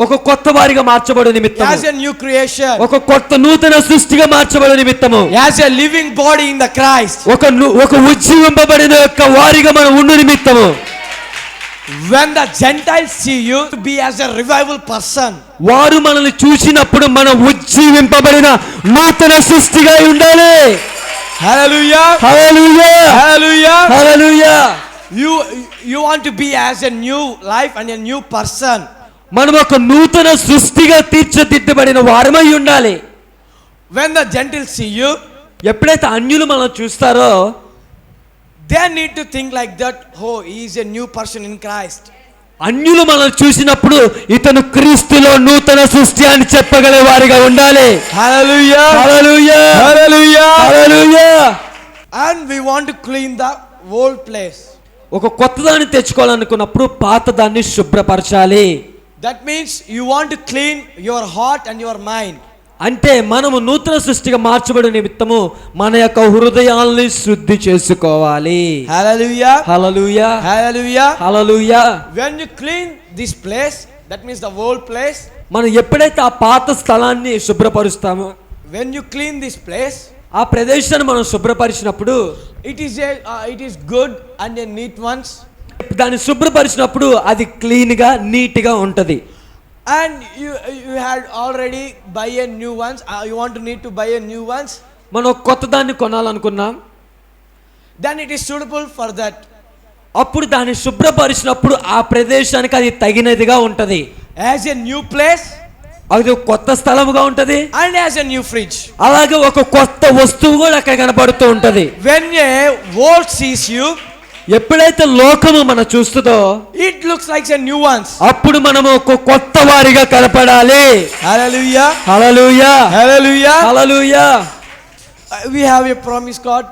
[SPEAKER 3] ఒక కొత్త వారిగా మార్చబడే నిమిత్తము,
[SPEAKER 2] as a new creation,
[SPEAKER 3] ఒక కొత్త నూతన సృష్టిగా మార్చబడే నిమిత్తము,
[SPEAKER 2] as a living body in the Christ.
[SPEAKER 3] ఒక ఉజ్జీవింపబడిన యొక్క వారిగా మనం ఉండు నిమిత్తము.
[SPEAKER 2] When the Gentiles see you to be as a revival person,
[SPEAKER 3] వారు మనల్ని చూసినప్పుడు మనం ఉజ్జీవింపబడిన నూతన సృష్టిగా ఉండాలి.
[SPEAKER 2] hallelujah,
[SPEAKER 3] hallelujah,
[SPEAKER 2] hallelujah,
[SPEAKER 3] hallelujah.
[SPEAKER 2] you want to be as a new life and a new person.
[SPEAKER 3] మనం ఒక నూతన సృష్టిగా తీర్చిదిద్దబడిన వారమై ఉండాలి.
[SPEAKER 2] When the Gentiles see you,
[SPEAKER 3] ఎప్పుడైతే అన్యులు మనం చూస్తారో
[SPEAKER 2] they need to think like that, oh, he is a new person in Christ.
[SPEAKER 3] అన్యులు మనం చూసినప్పుడు ఇతను క్రీస్తులో నూతన సృష్టి అని చెప్పగలే వారిగా ఉండాలి.
[SPEAKER 2] Hallelujah,
[SPEAKER 3] hallelujah,
[SPEAKER 2] hallelujah,
[SPEAKER 3] hallelujah.
[SPEAKER 2] and we want to clean the old place.
[SPEAKER 3] ఒక కొత్తదాన్ని తెచ్చుకోవాలనుకున్నప్పుడు పాతదాన్ని శుభ్రపరచాలి.
[SPEAKER 2] That means you want to clean your heart and your mind.
[SPEAKER 3] అంటే మనము నూతన సృష్టిగా మార్చబడే నిమిత్తము మన యొక్క హృదయాల్ని శుద్ధి చేసుకోవాలి.
[SPEAKER 2] Hallelujah,
[SPEAKER 3] hallelujah,
[SPEAKER 2] hallelujah.
[SPEAKER 3] Hallelujah.
[SPEAKER 2] When you clean this place, that means the old place.
[SPEAKER 3] మనం ఎప్పుడైతే ఆ పాత స్థలాన్ని శుభ్రపరుస్తామో,
[SPEAKER 2] When you clean this place,
[SPEAKER 3] ఆ ప్రదేశాన్ని మనం శుభ్రపరిచినప్పుడు
[SPEAKER 2] it is good and a neat ones.
[SPEAKER 3] దాన్ని శుభ్రపరిచినప్పుడు అది క్లీన్ గా నీట్ గా ఉంటది.
[SPEAKER 2] And you had already buy a new ones. You want to need to buy a new ones.
[SPEAKER 3] మనం కొత్త దాన్ని కొనాలనుకున్నాం,
[SPEAKER 2] Then it is suitable for that.
[SPEAKER 3] అప్పుడు దాన్ని శుభ్రపరిచినప్పుడు ఆ ప్రదేశానికి అది తగినదిగా ఉంటది.
[SPEAKER 2] As a new place
[SPEAKER 3] అది కొత్త స్థలముగా ఉంటది.
[SPEAKER 2] and as a new fridge.
[SPEAKER 3] అలాగే ఒక కొత్త వస్తువు కూడా అక్కడ కనబడుతూ ఉంటది.
[SPEAKER 2] When a world sees you,
[SPEAKER 3] ఎప్పుడైతే లోకము మనం చూస్తుందో
[SPEAKER 2] it looks like a new ones.
[SPEAKER 3] అప్పుడు మనము ఒక కొత్త వారిగా కనపడాలి.
[SPEAKER 2] Hallelujah,
[SPEAKER 3] hallelujah,
[SPEAKER 2] hallelujah.
[SPEAKER 3] Hallelujah.
[SPEAKER 2] We have a promise card.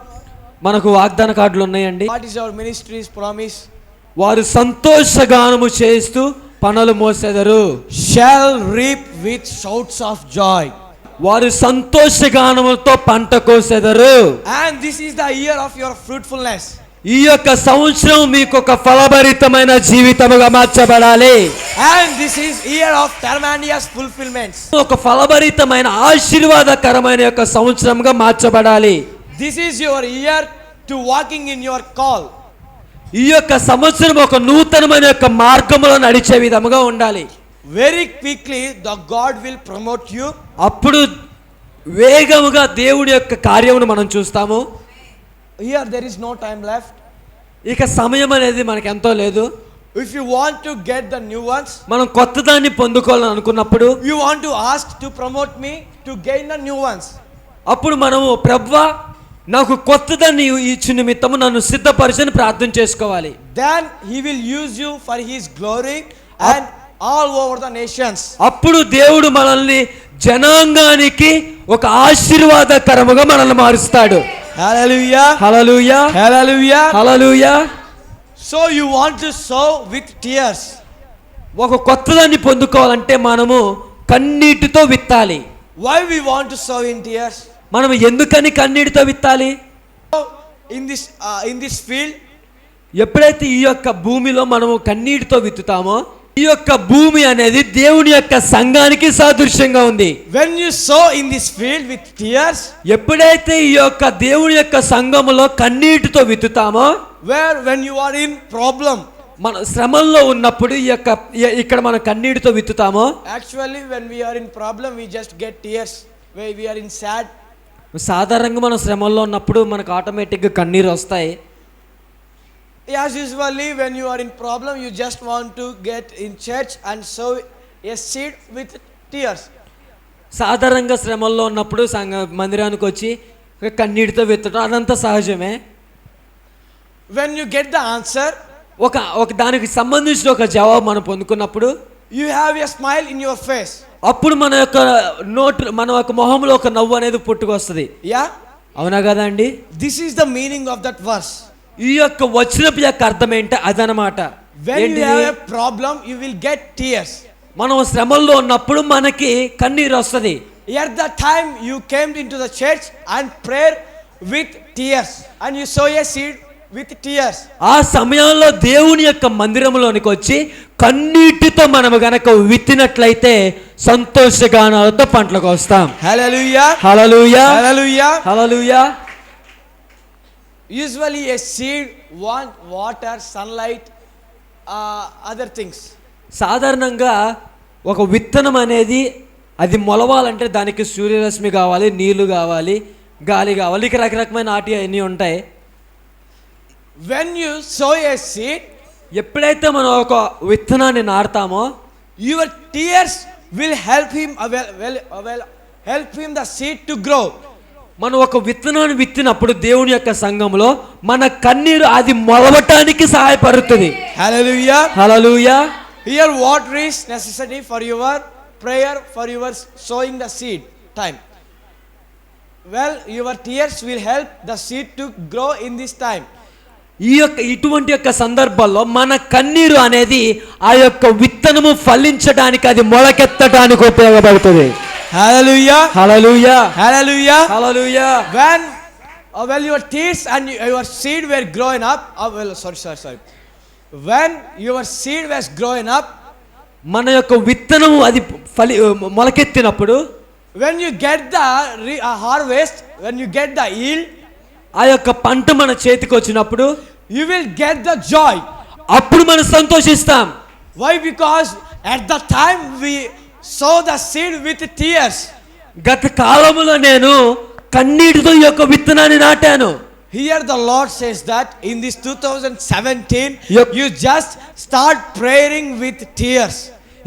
[SPEAKER 3] మనకు వాగ్దాన కార్డులు ఉన్నాయండి.
[SPEAKER 2] What is our ministry's promise?
[SPEAKER 3] వారు సంతోషగానము చేస్తూ పనులు మోసెదరు.
[SPEAKER 2] Shall reap with shouts of joy.
[SPEAKER 3] వారు సంతోషగానముతో పంట కోసెదరు.
[SPEAKER 2] And this is the year of your fruitfulness.
[SPEAKER 3] ఈ యొక్క సంవత్సరం మీకు ఒక ఫలభరితమైన జీవితముగా మార్చబడాలి.
[SPEAKER 2] And this is year of tremendous fulfillments.
[SPEAKER 3] ఒక ఫలభరితమైన ఆశీర్వాదకరమైన యొక్క సంవత్సరంగా మార్చబడాలి.
[SPEAKER 2] This is your year to walking in your call.
[SPEAKER 3] ఈ యొక్క సంవత్సరం ఒక నూతనమైన యొక్క మార్గంలో నడిచే విధముగా ఉండాలి.
[SPEAKER 2] Very quickly the God will promote you.
[SPEAKER 3] అప్పుడు వేగముగా దేవుడి యొక్క కార్యమును మనం చూస్తాము.
[SPEAKER 2] Here there is no time left.
[SPEAKER 3] ఇక సమయం అనేది మనకు ఎంతో లేదు.
[SPEAKER 2] If you want to get the new ones,
[SPEAKER 3] మనం కొత్తదాన్ని పొందుకోవాలని అనుకున్నప్పుడు,
[SPEAKER 2] you want to ask to promote me to gain the new ones.
[SPEAKER 3] అప్పుడు మనము ప్రభువా నాకు కొత్తదాన్ని ఇచ్చిన నిమిత్తము నన్ను సిద్ధపరచని ప్రార్థన చేసుకోవాలి.
[SPEAKER 2] Then he will use you for his glory and all over the nations.
[SPEAKER 3] అప్పుడు దేవుడు మనల్ని జనాంగానికి ఒక ఆశీర్వాదకరముగా మనల్ని మారుస్తాడు.
[SPEAKER 2] Hallelujah,
[SPEAKER 3] hallelujah,
[SPEAKER 2] hallelujah.
[SPEAKER 3] Hallelujah.
[SPEAKER 2] So you want to sow with tears.
[SPEAKER 3] ఒక కొత్తదాన్ని పొందుకోవాలంటే మనము కన్నీటితో విత్తాలి.
[SPEAKER 2] Why we want to sow in tears?
[SPEAKER 3] మనం ఎందుకని కన్నీటితో విత్తాలి?
[SPEAKER 2] In this field,
[SPEAKER 3] ఎప్పుడైతే ఈ యొక్క భూమిలో మనము కన్నీటితో విత్తుతామో ఈ యొక్క భూమి అనేది దేవుని యొక్క సంఘానికి సాదృశ్యంగా ఉంది.
[SPEAKER 2] When you sow in this field with tears,
[SPEAKER 3] ఎప్పుడైతే ఈ యొక్క దేవుని యొక్క సంఘములో కన్నీటితో విత్తుతామో,
[SPEAKER 2] when you are in problem,
[SPEAKER 3] మన శ్రమల్లో ఉన్నప్పుడు ఇక్కడ మనం కన్నీటితో విత్తుతామో,
[SPEAKER 2] actually when we are in problem we just get tears. When we are in sad,
[SPEAKER 3] సాధారణంగా మనం శ్రమల్లో ఉన్నప్పుడు మనకు ఆటోమేటిక్గా కన్నీరు వస్తాయి.
[SPEAKER 2] as usually when you are in problem you just want to get in church and sow a seed with tears.
[SPEAKER 3] సాధారణంగా శ్రమల్లో ఉన్నప్పుడు మందిరానికి వచ్చి కన్నీటితో విత్తడం అదంతా సహజమే.
[SPEAKER 2] When you get the answer,
[SPEAKER 3] ఒక దానికి సంబంధించిన ఒక జవాబు మనం పొందుకున్నప్పుడు,
[SPEAKER 2] you have a smile in your face.
[SPEAKER 3] అప్పుడు మన యొక్క మొహంలో ఒక నవ్వు అనేది పుట్టుకొస్తుంది.
[SPEAKER 2] Yeah,
[SPEAKER 3] అవునా కదా అండి?
[SPEAKER 2] this is the meaning of that verse.
[SPEAKER 3] ఈ యొక్క వచనపు యొక్క అర్థం ఏంటి అదనమాట.
[SPEAKER 2] When you have a problem you will get tears.
[SPEAKER 3] మనం శ్రమల్లో ఉన్నప్పుడు మనకి కన్నీరు వస్తుంది.
[SPEAKER 2] At the time you came into the church and prayer with tears and you sow a seed with tears.
[SPEAKER 3] ఆ సమయంలో దేవుని యొక్క మందిరంలోనికి వచ్చి కన్నీటితో మనం గనక విత్తినట్లయితే సంతోషగానాలతో పంటలకు వస్తాం.
[SPEAKER 2] Hallelujah,
[SPEAKER 3] hallelujah,
[SPEAKER 2] hallelujah.
[SPEAKER 3] Hallelujah.
[SPEAKER 2] Usually a seed want water, sunlight, other things.
[SPEAKER 3] సాధారణంగా ఒక విత్తనం అనేది అది మొలవాలంటే దానికి సూర్యరశ్మి కావాలి, నీళ్లు కావాలి, గాలి కావాలి, ఇక రకరకమైన ఆటి అన్నీ ఉంటాయి.
[SPEAKER 2] When you sow a seed,
[SPEAKER 3] ఎప్పుడైతే మనం ఒక విత్తనాన్ని నాటుతామో,
[SPEAKER 2] your tears will help him help him the seed to grow.
[SPEAKER 3] మనం ఒక విత్తనాన్ని విత్తినప్పుడు దేవుని యొక్క సంఘంలో మన కన్నీరు అది మొలవటానికి సహాయపడుతుంది.
[SPEAKER 2] Hallelujah,
[SPEAKER 3] hallelujah.
[SPEAKER 2] here water is necessary for your prayer, for your sowing the seed time. Well, your tears will help the seed to grow in this time.
[SPEAKER 3] ఇటువంటి యొక్క సందర్భాల్లో మన కన్నీరు అనేది ఆ యొక్క విత్తనము ఫలించడానికి, అది మొలకెత్తడానికి ఉపయోగపడుతుంది.
[SPEAKER 2] Hallelujah,
[SPEAKER 3] hallelujah,
[SPEAKER 2] hallelujah,
[SPEAKER 3] hallelujah.
[SPEAKER 2] When your tears and your seed were growing up, sorry. When your seed was growing up,
[SPEAKER 3] మన యొక్క విత్తనము అది మొలకెత్తినప్పుడు,
[SPEAKER 2] when you get the harvest, when you get the yield,
[SPEAKER 3] ఆ యొక్క పంట మన చేతికి వచ్చినప్పుడు
[SPEAKER 2] you will get the joy.
[SPEAKER 3] అప్పుడు మనం సంతోషిస్తాం.
[SPEAKER 2] Why? Because at the time we sow the seed with tears.
[SPEAKER 3] గత కాలములో నేను కన్నీటితో ఈ యొక్క విత్తనాన్ని నాటాను.
[SPEAKER 2] Here the Lord says that in this 2017
[SPEAKER 3] Yep.
[SPEAKER 2] you just start praying with tears.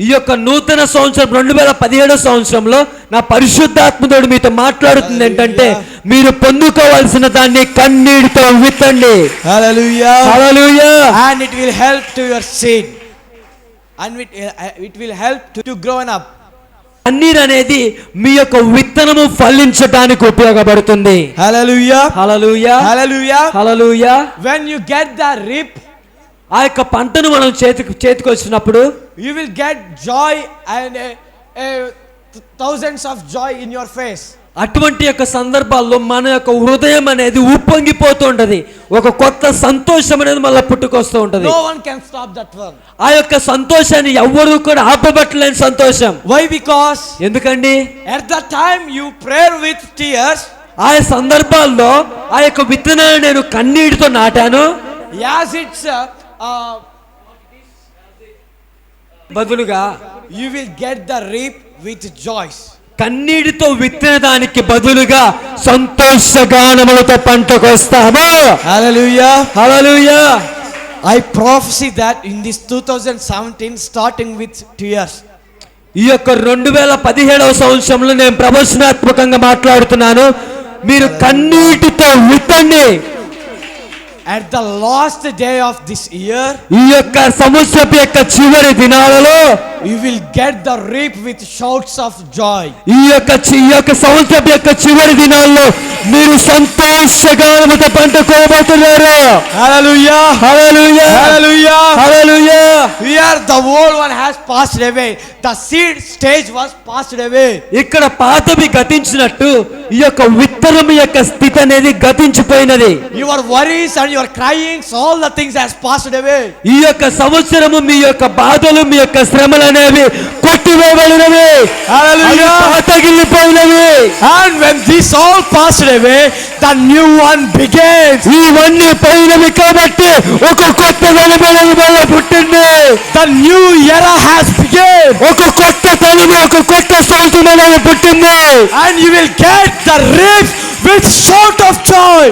[SPEAKER 3] ఈ యొక్క నూతన సంవత్సరం 2017 సంవత్సరంలో నా పరిశుద్ధాత్మతోడు మీతో మాట్లాడుతుంది ఏంటంటే, మీరు పొందుకోవాల్సిన దాన్ని కన్నీటితో విత్తండి.
[SPEAKER 2] Hallelujah.
[SPEAKER 3] Hallelujah.
[SPEAKER 2] And it will help to your seed. And it will help to grow up.
[SPEAKER 3] కన్నీరు అనేది మీ యొక్క విత్తనము ఫలించడానికి ఉపయోగపడుతుంది.
[SPEAKER 2] Hallelujah.
[SPEAKER 3] Hallelujah,
[SPEAKER 2] Hallelujah.
[SPEAKER 3] Hallelujah.
[SPEAKER 2] When you get the reap,
[SPEAKER 3] ఆ యొక్క పంటను మనం చేతికి వచ్చినప్పుడు
[SPEAKER 2] you will get joy and thousands of joy in your face.
[SPEAKER 3] అటువంటి యొక్క సందర్భాల్లో మన యొక్క హృదయం అనేది ఉప్పొంగిపోతుంటది. ఒక కొత్త సంతోషం అనేది మళ్ళీ పుట్టుకొస్తూ ఉంటది.
[SPEAKER 2] No one can stop that one.
[SPEAKER 3] ఆ యొక్క సంతోషాన్ని ఎవ్వరూ కూడా ఆపబట్టలేని సంతోషం.
[SPEAKER 2] Why? Because
[SPEAKER 3] ఎందుకండి?
[SPEAKER 2] at the time you pray with tears,
[SPEAKER 3] ఆ సందర్భాల్లో ఆ యొక్క విత్తనాన్ని నేను కన్నీటితో నాటాను.
[SPEAKER 2] as it's
[SPEAKER 3] బదులుగా
[SPEAKER 2] you will get the reap with joys.
[SPEAKER 3] కన్నీటితో విత్తిన దానికి బదులుగా సంతోషగానములతో పంటకు వస్తాము.
[SPEAKER 2] Hallelujah.
[SPEAKER 3] Hallelujah.
[SPEAKER 2] I prophesy that in this 2017 starting with tears.
[SPEAKER 3] ఈ యొక్క 2017 సంవత్సరంలో నేను ప్రవచనాత్మకంగా మాట్లాడుతున్నాను. మీరు కన్నీటితో విత్తండి.
[SPEAKER 2] At the last day of this year,
[SPEAKER 3] ఈ యొక్క సంవత్సరం యొక్క చివరి దినాలలో
[SPEAKER 2] you will get the reap with shouts of joy.
[SPEAKER 3] ఈ యొక్క సంవత్సరం యొక్క చివరి దినాల్లో మీరు సంతోషగానముతో పంట కోయబోతున్నారు.
[SPEAKER 2] Hallelujah.
[SPEAKER 3] Hallelujah,
[SPEAKER 2] Hallelujah.
[SPEAKER 3] Hallelujah.
[SPEAKER 2] Here the old one has passed away. The seed stage was passed away.
[SPEAKER 3] ఇక్కడ పాతవి గతించినట్టు ఈ యొక్క విత్తనం యొక్క స్థితి అనేది గతించిపోయినది.
[SPEAKER 2] Your worries and your cryings, all the things has passed away.
[SPEAKER 3] ఈ యొక్క సంవత్సరము మీ యొక్క బాధలు మీ యొక్క శ్రమలు అనేవి కొట్టివేయబడినవి.
[SPEAKER 2] Hallelujah.
[SPEAKER 3] పాతగిల్లిపోయినవి.
[SPEAKER 2] And when this all passed away, the new one begins.
[SPEAKER 3] ఇవన్నీ పోయినవి కాబట్టి ఒక కొత్త వెలుగులు మళ్ళీ పుట్టింది.
[SPEAKER 2] The new era has begun.
[SPEAKER 3] ఒక కొత్త తనము ఒక కొత్త సంవత్సరం అనేది పుట్టింది.
[SPEAKER 2] And you will get the reap with shout of joy.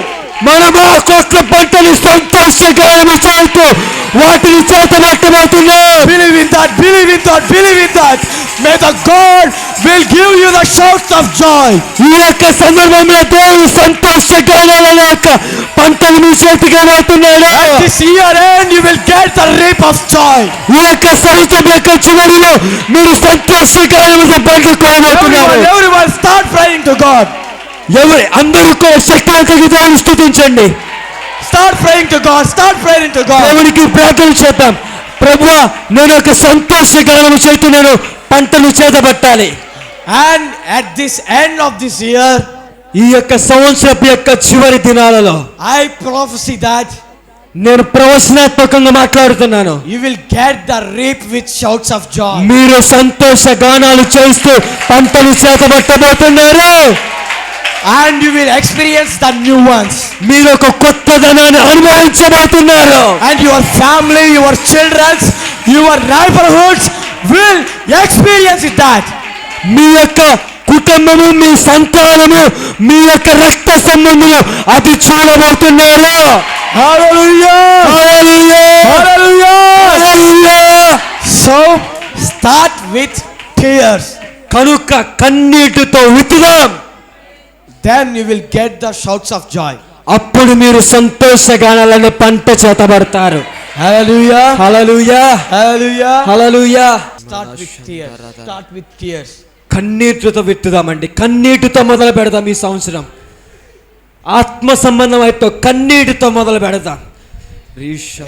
[SPEAKER 3] మనము ఆ కొత్త పంటని సంతోషగానము చేస్తూ వాటిని చేతబట్టబోతున్నాం.
[SPEAKER 2] Believe in that, believe in that, believe in that. May the God will give you the shouts of joy.
[SPEAKER 3] ఈ యొక్క సందర్భంలో దేవుడు సంతోషగానాల యొక్క పంటను మీ చేతికి ఇవ్వబోతున్నాడు.
[SPEAKER 2] At this year end, you will get the reap of joy.
[SPEAKER 3] ఈ యొక్క సంవత్సరం యొక్క చివరిలో మీరు సంతోషగానముతో పంట కోయబోతున్నారు.
[SPEAKER 2] Everyone start praying to God.
[SPEAKER 3] అందరూ కూడా శక్తివంతంగా దేవుని స్తుతించండి.
[SPEAKER 2] Start praying to God, start praying to God.
[SPEAKER 3] దేవునికి ప్రార్థన చేద్దాం. ప్రభువా, నేను ఒక సంతోషగానము చేస్తూ నేను పంటను చేతబట్టాలి.
[SPEAKER 2] And at this end of this year,
[SPEAKER 3] ఈ యొక్క సంవత్సరం యొక్క చివరి దినాలలో
[SPEAKER 2] I prophesy that
[SPEAKER 3] నేను ప్రవచనాత్మకంగా మాట్లాడుతున్నాను.
[SPEAKER 2] you will get the reap with shouts of joy.
[SPEAKER 3] మీరు సంతోష గానాలు చేస్తూ పంటను చేతబట్టబోతున్నారు.
[SPEAKER 2] And you will experience the new ones.
[SPEAKER 3] మీరు ఒక కొత్త ధనాన్ని అనుభవించబోతున్నారు.
[SPEAKER 2] And your family, your children, your neighborhoods will experience that.
[SPEAKER 3] మీ యొక్క కుటుంబము, మీ సంతానము, మీ యొక్క రక్త సంబంధులు అది చూడబోతున్నారు.
[SPEAKER 2] Hallelujah!
[SPEAKER 3] Hallelujah,
[SPEAKER 2] Hallelujah!
[SPEAKER 3] Hallelujah.
[SPEAKER 2] So start with tears.
[SPEAKER 3] కనుక కన్నీటితో విత్తుదాం.
[SPEAKER 2] Then you will get the shouts of joy.
[SPEAKER 3] అప్పుడు మీరు సంతోష గానాలను పంట చేతబడతారు.
[SPEAKER 2] Hallelujah!
[SPEAKER 3] Hallelujah,
[SPEAKER 2] Hallelujah!
[SPEAKER 3] Hallelujah.
[SPEAKER 2] Start with tears. Start with tears.
[SPEAKER 3] కన్నీటితో విత్తుదామండి. కన్నీటితో మొదలు పెడదాం. ఈ సంవత్సరం ఆత్మ సంబంధం అయితే కన్నీటితో మొదలు పెడదాం.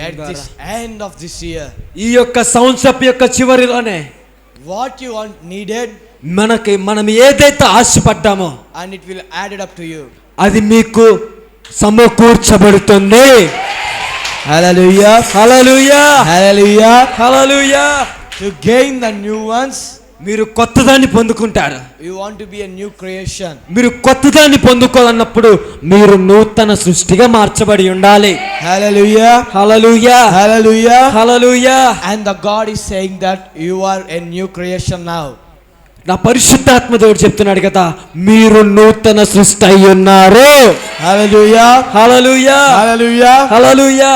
[SPEAKER 2] At this end of this year,
[SPEAKER 3] ఈ యొక్క సంవత్సరం యొక్క చివరిలోనే
[SPEAKER 2] what you want needed,
[SPEAKER 3] మనం ఏదైతే ఆశపడ్డామో
[SPEAKER 2] and it will add it up to you.
[SPEAKER 3] అది మీకు సమకూర్చబడుతుంది.
[SPEAKER 2] Hallelujah!
[SPEAKER 3] Hallelujah,
[SPEAKER 2] Hallelujah!
[SPEAKER 3] Hallelujah.
[SPEAKER 2] To gain the new ones,
[SPEAKER 3] మీరు కొత్తదాన్ని పొందుకుంటారు.
[SPEAKER 2] you want to be a new creation.
[SPEAKER 3] మీరు కొత్తదాన్ని పొందుకోవాలన్నప్పుడు మీరు నూతన సృష్టిగా మార్చబడి ఉండాలి.
[SPEAKER 2] Hallelujah!
[SPEAKER 3] Hallelujah,
[SPEAKER 2] Hallelujah!
[SPEAKER 3] Hallelujah.
[SPEAKER 2] And the God is saying that you are a new creation now.
[SPEAKER 3] నా పరిశుద్ధాత్మ దేవుడు చెప్తున్నాడు కదా, మీరు నూతన సృష్టి అయి ఉన్నారు.
[SPEAKER 2] Hallelujah!
[SPEAKER 3] Hallelujah,
[SPEAKER 2] Hallelujah!
[SPEAKER 3] Hallelujah.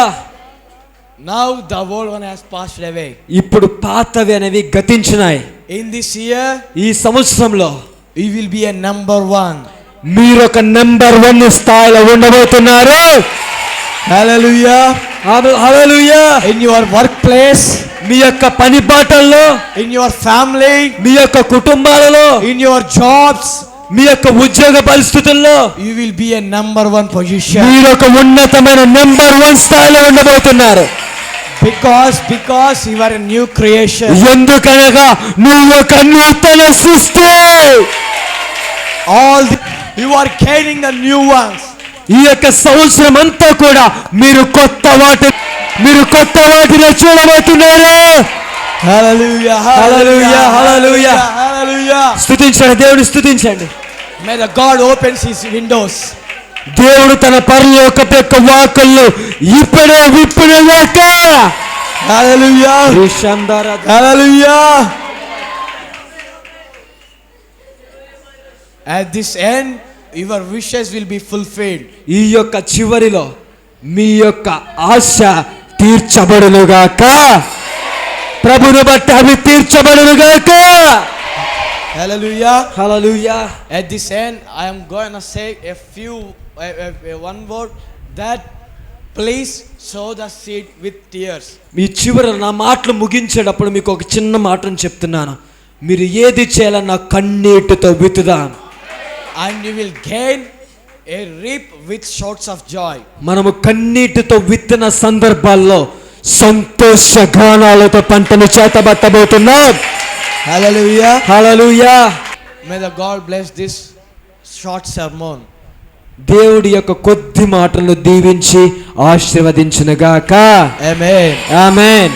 [SPEAKER 2] Now the old one has passed away.
[SPEAKER 3] ఇప్పుడు పాతవి అనేవి గతించినాయి.
[SPEAKER 2] In this year,
[SPEAKER 3] ఈ సంవత్సరంలో
[SPEAKER 2] you will be a number one.
[SPEAKER 3] మీరు ఒక నెంబర్ 1 స్థాయిలో ఉండబోతున్నారు.
[SPEAKER 2] Hallelujah!
[SPEAKER 3] Hallelujah.
[SPEAKER 2] In your workplace,
[SPEAKER 3] మీ యొక్క పని పాటల్లో,
[SPEAKER 2] in your family,
[SPEAKER 3] మీ యొక్క కుటుంబాలలో,
[SPEAKER 2] in your jobs,
[SPEAKER 3] మీ యొక్క ఉద్యోగ పరిస్థితుల్లో
[SPEAKER 2] you will be a number one position.
[SPEAKER 3] మీరు ఒక ఉన్నతమైన నెంబర్ 1 స్థాయిలో ఉండబోతున్నారు.
[SPEAKER 2] Because you are a new creation.
[SPEAKER 3] ఎందుకనగా నువ్వు ఒక నూతన సృష్టి.
[SPEAKER 2] You are gaining the new ones.
[SPEAKER 3] ఈ యొక్క సంవత్సరం అంతా కూడా మీరు కొత్త వాటిని చూడబోతున్నారు.
[SPEAKER 2] Hallelujah!
[SPEAKER 3] Hallelujah, hallelujah.
[SPEAKER 2] Hallelujah!
[SPEAKER 3] స్తుతించండి, దేవుని స్తుతించండి.
[SPEAKER 2] May the God opens his windows.
[SPEAKER 3] దేవుడు తన పరలోక యొక్క వాకిళ్ళు ఇప్పుడే విప్పుడుగాక.
[SPEAKER 2] Hallelujah! Hallelujah! At this end, your wishes will be fulfilled.
[SPEAKER 3] ఈ యొక్క చివరిలో మీ యొక్క ఆశ తీర్చబడునుగాక. ప్రభుని బట్టి అవి తీర్చబడునుగాక.
[SPEAKER 2] Hallelujah!
[SPEAKER 3] Hallelujah.
[SPEAKER 2] At this end, I am going to say one word, that please sow the seed with tears.
[SPEAKER 3] మీ చివర నా మాటలు ముగించేటప్పుడు మీకు ఒక చిన్న మాటను చెప్తున్నాను. మీరు ఏది చేయాలన్నా కన్నీటితో విత్తుదాం.
[SPEAKER 2] And you will gain a reap with shouts of joy.
[SPEAKER 3] మనము కన్నీటితో విత్తిన సందర్భాల్లో సంతోష గానాలతో పంటను చేతబట్టబోతున్నాం.
[SPEAKER 2] Hallelujah.
[SPEAKER 3] Hallelujah.
[SPEAKER 2] May the God bless this short sermon.
[SPEAKER 3] దేవుడి యొక్క కొద్ది మాటలను దీవించి ఆశీర్వదించునుగాక.
[SPEAKER 2] Amen.
[SPEAKER 3] ఆమేన్.